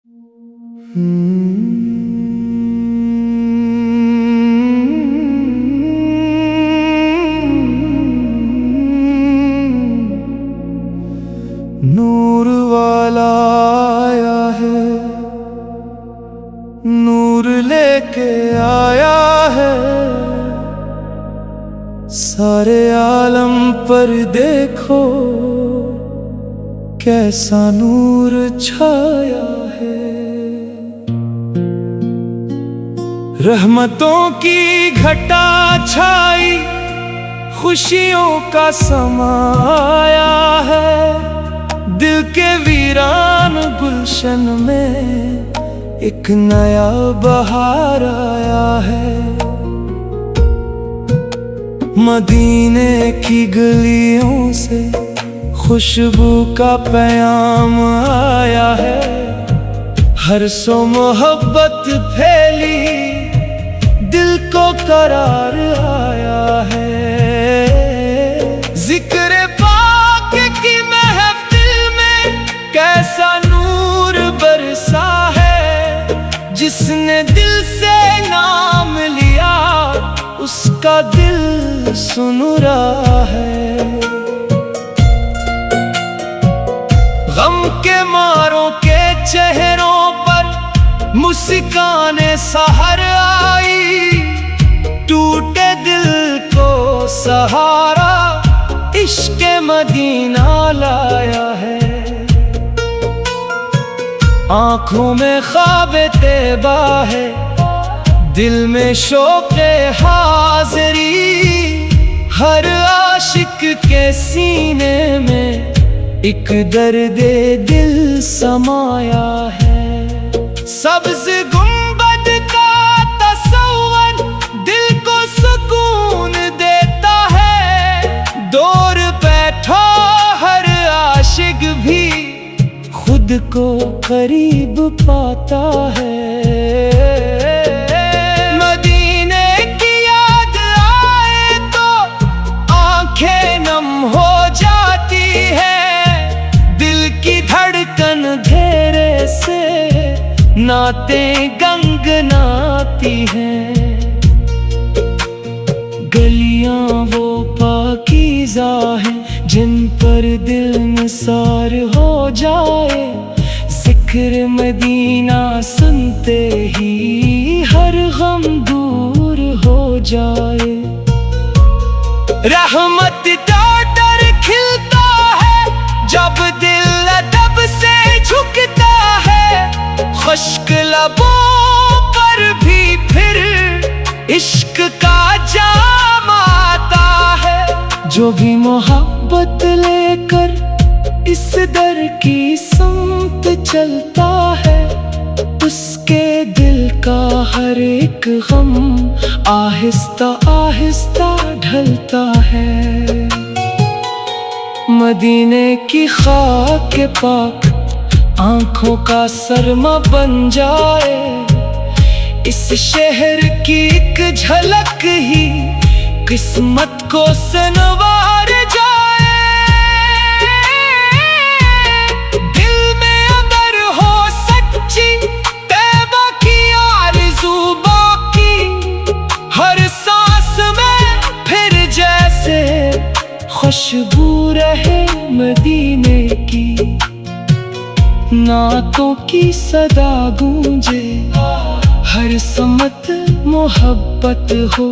नूर वाला आया है, नूर लेके आया है। सारे आलम पर देखो कैसा नूर छाया है। रहमतों की घटा छाई, खुशियों का समा आया है। दिल के वीरान गुलशन में एक नया बहार आया है। मदीने की गलियों से खुशबू का पैगाम आया है। हर सो मोहब्बत फैली, दिल को करार आया है। जिक्र पाक की महफिल में कैसा नूर बरसा है। जिसने दिल से नाम लिया उसका दिल सुन रहा है। गम के मारों के चेहरों पर मुस्काने सहर आई। टूटे दिल को सहारा इश्क़ मदीना लाया है। आँखों में ख्वाब तैबा है, दिल में शौक़े हाज़री। हर आशिक के सीने में एक दर्दे दिल समाया है। सब्ज़ गुंबद का तस्वुर दिल को सुकून देता है। दूर बैठा हर आशिक भी खुद को करीब पाता है। मदीने की याद आए तो आंखें नम हो जाती है। दिल की धड़कन घेरे से नाते गंगनाती हैं। गलियां वो पाकीज़ा हैं जिन पर दिल निसार हो जाए। जिक्र मदीना सुनते ही हर गम दूर हो जाए। रहमत का डर खिलता है जब दिल अदब से झुकता है। खुश्क लबों पर भी फिर इश्क का जाम आता है। जो भी मोहब्बत लेकर इस दर की समत चलता है, उसके दिल का हर एक गम आहिस्ता आहिस्ता ढलता है। मदीने की खाक पाक आँखों का सरमा बन जाए। इस शहर की एक झलक ही किस्मत को संवार जाए। दिल में अगर हो सच्ची तैबा की आरज़ू बाकी, हर सांस में फिर जैसे खुशबू रहे मदीने की। नातों की सदा गूंजे, हर समत मोहब्बत हो।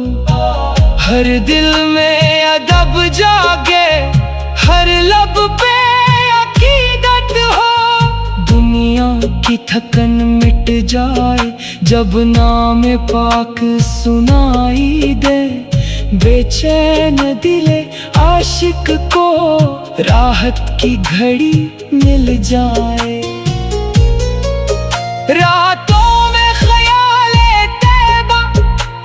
हर दिल में अदब जागे, हर लब पे अकीदत हो। दुनिया की थकन मिट जाए जब नाम पाक सुनाई दे। बेचैन दिले आशिक को राहत की घड़ी मिल जाए। रातों में ख्याले तैबा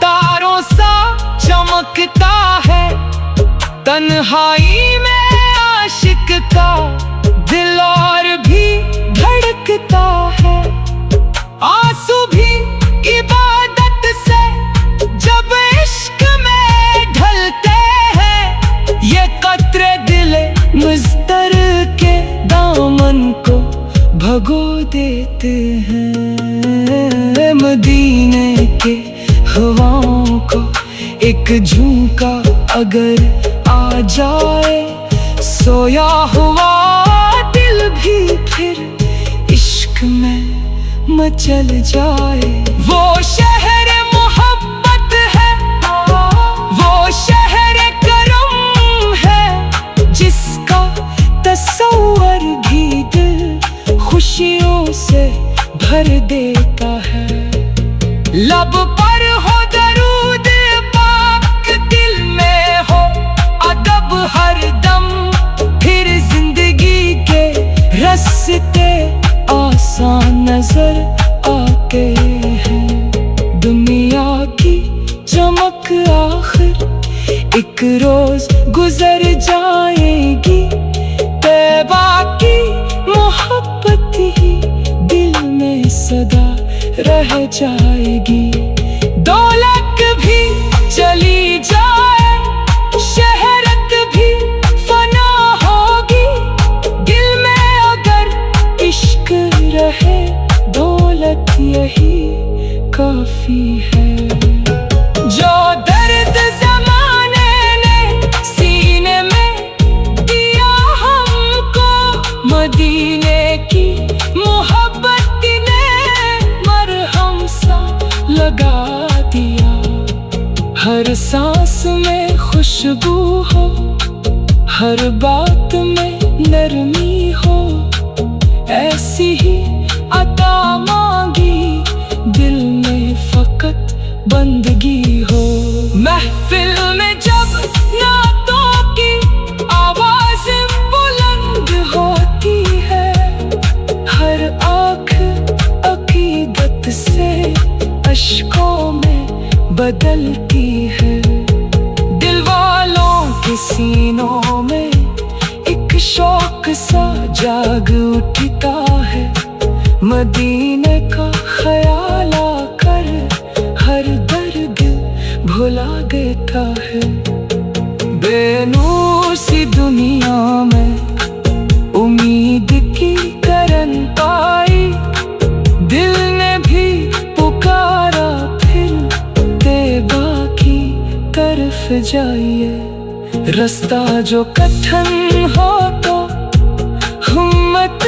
तारों सा चमकता है। तन्हाई में आशिक का दिल और भी धड़कता है। आंसू भी इबादत से जब इश्क में ढलते हैं। ये कतरे दिल मुज़्तर के दामन को भगो दे देते हैं। मदीने के हवाओं को एक झोंका अगर आ जाए, सोया हुआ दिल भी फिर इश्क में मचल जाए। वो शहर मोहब्बत है, वो शहर करम है, जिसका तस्वर भी दिल खुशियों से भर देता है। लब पर हो दरूद पाक, दिल में हो अदब हर दम, फिर जिंदगी के रास्ते आसान नजर आते हैं। दुनिया की चमक आखिर एक रोज गुजर जाएगी, तैबा की मोहब्बत ही दिल में सदा रह जाएगी। दौलत भी चली जाए, शहरत भी फना होगी, दिल में अगर इश्क रहे, दौलत यही काफी है। जो दर्द जमाने ने सीने में दिया हमको, मदीने की मोहब्बत ने मरहम सा लगा दिया। हर सांस में खुशबू हो, हर बात में नरमी हो, ऐसी ही अता मांगी, दिल में फकत बंदगी हो। महफिल में जब नातों की आवाज बुलंद होती है, हर आँख अकीदत से अश्कों में बदलती है। दिल वालों के सीनों में एक शौक सा जाग उठता है, मदीने का ख्याल आकर हर दर्द भुला देता है। बेनूर सी दुनिया में उम्मीद की करन पाई, दिल ने भी पुकारा फिर तैबा की तरफ जाइए। रास्ता जो कठिन हो तो हिम्मत